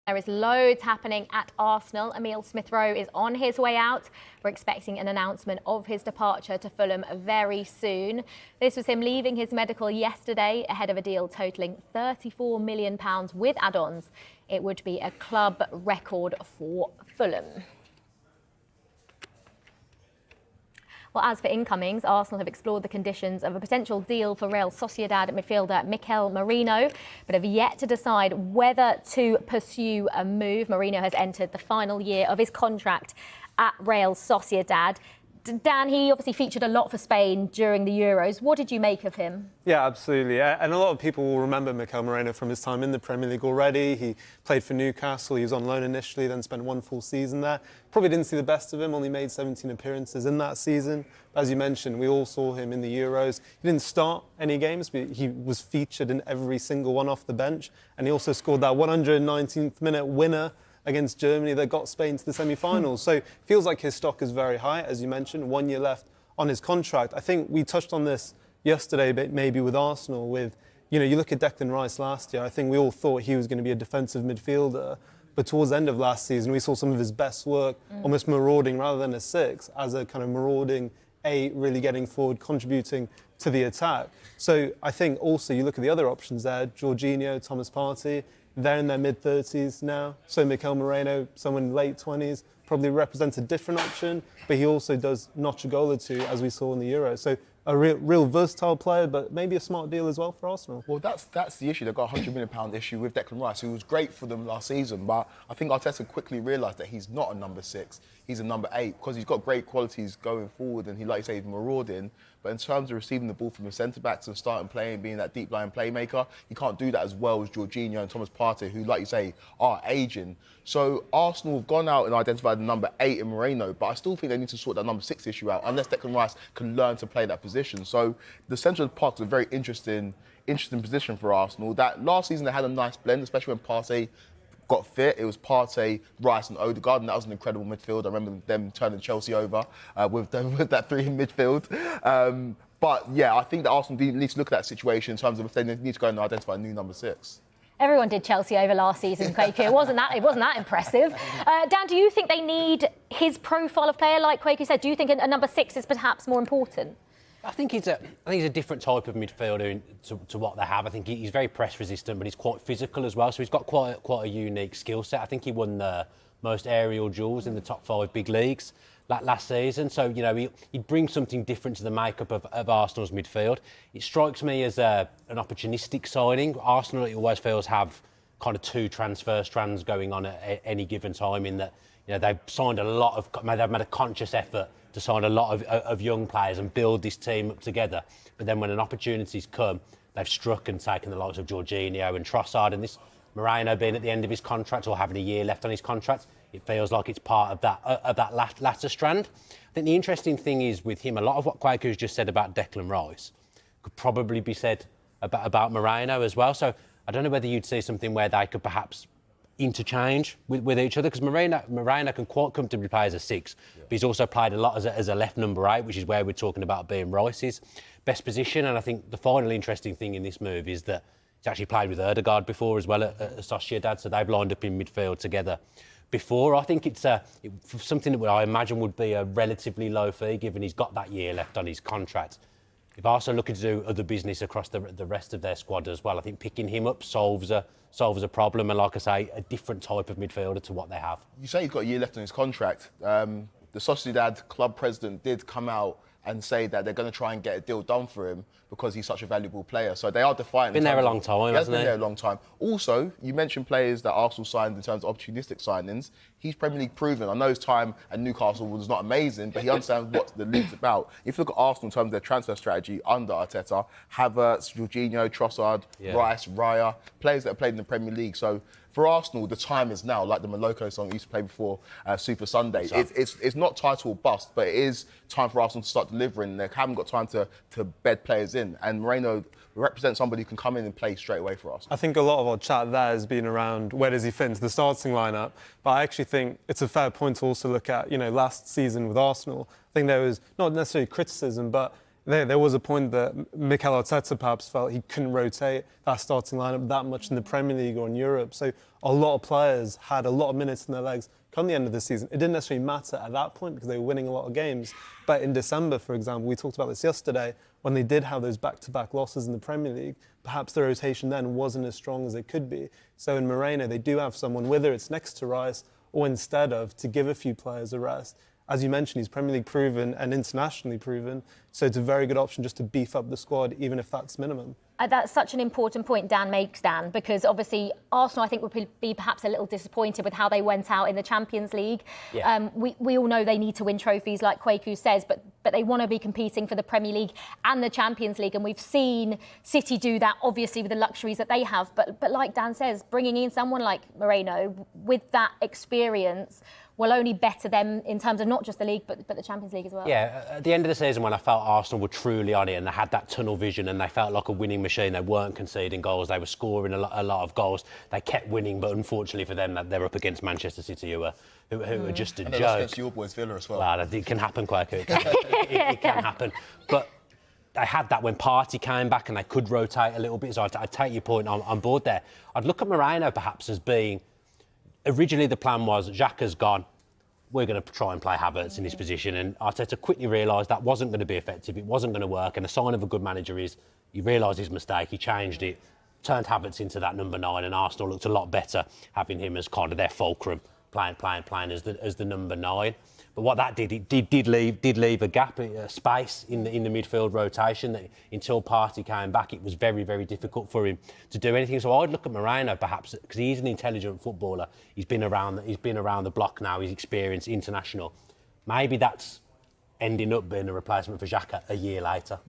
There is loads happening at Arsenal. Emile Smith-Rowe is on his way out. We're expecting an announcement of his departure to Fulham very soon. This was him leaving his medical yesterday ahead of a deal totalling £34 million with add-ons. It would be a club record for Fulham. Well, as for incomings, Arsenal have explored the conditions of a potential deal for Real Sociedad midfielder Mikel Merino, but have yet to decide whether to pursue a move. Merino has entered the final year of his contract at Real Sociedad. Dan, he obviously featured a lot for Spain during the Euros. What did you make of him? Yeah, absolutely. And a lot of people will remember Mikel Merino from his time in the Premier League already. He played for Newcastle. He was on loan initially, then spent one full season there. Probably didn't see the best of him, only made 17 appearances in that season. But as you mentioned, we all saw him in the Euros. He didn't start any games, but he was featured in every single one off the bench. And he also scored that 119th minute winner against Germany that got Spain to the semi-finals. So it feels like his stock is very high, as you mentioned, 1 year left on his contract. I think we touched on this yesterday, but maybe with Arsenal, with, you look at Declan Rice last year, I think we all thought he was going to be a defensive midfielder, but towards the end of last season, we saw some of his best work almost marauding rather than a 6, as a kind of marauding 8, really getting forward, contributing to the attack. So I think also you look at the other options there, Jorginho, Thomas Partey, they're in their mid-30s now. So Mikel Merino, someone in late 20s, probably represents a different option, but he also does notch a goal or two, as we saw in the Euros. So a real versatile player, but maybe a smart deal as well for Arsenal. Well, that's the issue. They've got a £100 million issue with Declan Rice, who was great for them last season, but I think Arteta quickly realised that he's not a number 6, he's a number 8, because he's got great qualities going forward, and he, like you say, he's marauding. But in terms of receiving the ball from the centre-backs and starting playing, being that deep-lying playmaker, he can't do that as well as Jorginho and Thomas Partey, who, like you say, are ageing. So Arsenal have gone out and identified the number 8 in Moreno, but I still think they need to sort that number 6 issue out, unless Declan Rice can learn to play that position. So the centre of the park is a very interesting position for Arsenal. That last season they had a nice blend, especially when Partey got fit. It was Partey, Rice and Odegaard, and that was an incredible midfield. I remember them turning Chelsea over with that 3 in midfield. But yeah, I think that Arsenal need to look at that situation in terms of if they need to go and identify a new number 6. Everyone did Chelsea over last season, Quaker. It wasn't that impressive. Dan, do you think they need his profile of player, like Quaker said? Do you think a number 6 is perhaps more important? I think he's a different type of midfielder to what they have. I think he's very press resistant, but he's quite physical as well. So he's got quite a unique skill set. I think he won the most aerial duels in the top 5 big leagues last season. So he'd bring something different to the makeup of Arsenal's midfield. It strikes me as an opportunistic signing. Arsenal, it always feels, have kind of 2 transfer strands going on at any given time. In that they've signed they've made a conscious effort to sign a lot of young players and build this team up together. But then when an opportunity's come, they've struck and taken the likes of Jorginho and Trossard, and this Moreno being at the end of his contract or having a year left on his contract, it feels like it's part of that latter strand. I think the interesting thing is with him, a lot of what Quaker's just said about Declan Rice could probably be said about Moreno as well. So I don't know whether you'd see something where they could perhaps interchange with each other, because Moreno can quite comfortably play as a 6, but he's also played a lot as a left number 8, which is where we're talking about being Rice's best position. And I think the final interesting thing in this move is that he's actually played with Odegaard before as well at Sociedad, so they've lined up in midfield together before. I think it's something that I imagine would be a relatively low fee, given he's got that year left on his contract. If Arsenal are looking to do other business across the rest of their squad as well, I think picking him up solves a problem, and like I say, a different type of midfielder to what they have. You say he's got a year left on his contract. The Sociedad club president did come out and say that they're going to try and get a deal done for him because he's such a valuable player. So they are defiant. Been there a long time, hasn't he? Been there a long time. Also, you mentioned players that Arsenal signed in terms of opportunistic signings. He's Premier League proven. I know his time at Newcastle was not amazing, but he understands what the league's about. If you look at Arsenal in terms of their transfer strategy under Arteta, Havertz, Jorginho, Trossard, Rice, Raya, players that have played in the Premier League. So for Arsenal, the time is now, like the Moloko song used to play before Super Sunday. It's not title or bust, but it is time for Arsenal to start delivering. They haven't got time to bed players in. And Moreno represents somebody who can come in and play straight away for us. I think a lot of our chat there has been around where does he fit into the starting lineup, but I actually think it's a fair point to also look at, last season with Arsenal. I think there was not necessarily criticism, but There was a point that Mikel Arteta perhaps felt he couldn't rotate that starting lineup that much in the Premier League or in Europe. So a lot of players had a lot of minutes in their legs come the end of the season. It didn't necessarily matter at that point because they were winning a lot of games. But in December, for example, we talked about this yesterday, when they did have those back-to-back losses in the Premier League, perhaps the rotation then wasn't as strong as it could be. So in Moreno, they do have someone, whether it's next to Rice or instead of, to give a few players a rest. As you mentioned, he's Premier League proven and internationally proven, so it's a very good option just to beef up the squad, even if that's minimum. That's such an important point Dan makes, Dan, because obviously Arsenal, I think, would be perhaps a little disappointed with how they went out in the Champions League. Yeah. We all know they need to win trophies, like Kwaku says, but they want to be competing for the Premier League and the Champions League, and we've seen City do that, obviously, with the luxuries that they have. But like Dan says, bringing in someone like Moreno with that experience will only better them in terms of not just the league, but the Champions League as well. Yeah, at the end of the season when I felt Arsenal were truly on it and they had that tunnel vision and they felt like a winning machine, they weren't conceding goals, they were scoring a lot of goals, they kept winning, but unfortunately for them, they're up against Manchester City who are just a And joke. that's against your boys Villa as well. Well, it can happen, Kwaku. It can happen. But they had that when Partey came back and they could rotate a little bit, so I'd take your point on board there. I'd look at Moreno perhaps as being, originally the plan was Xhaka's gone, we're going to try and play Havertz in this position, and Arteta quickly realised that wasn't going to be effective, it wasn't going to work, and the sign of a good manager is he realised his mistake, he changed it, turned Havertz into that number 9, and Arsenal looked a lot better having him as kind of their fulcrum, playing as the number 9. But what that did, it did leave a gap, a space in the midfield rotation that until Partey came back, it was very, very difficult for him to do anything. So I'd look at Moreno perhaps because he's an intelligent footballer. He's been around the block now. He's experienced international. Maybe that's ending up being a replacement for Xhaka a year later.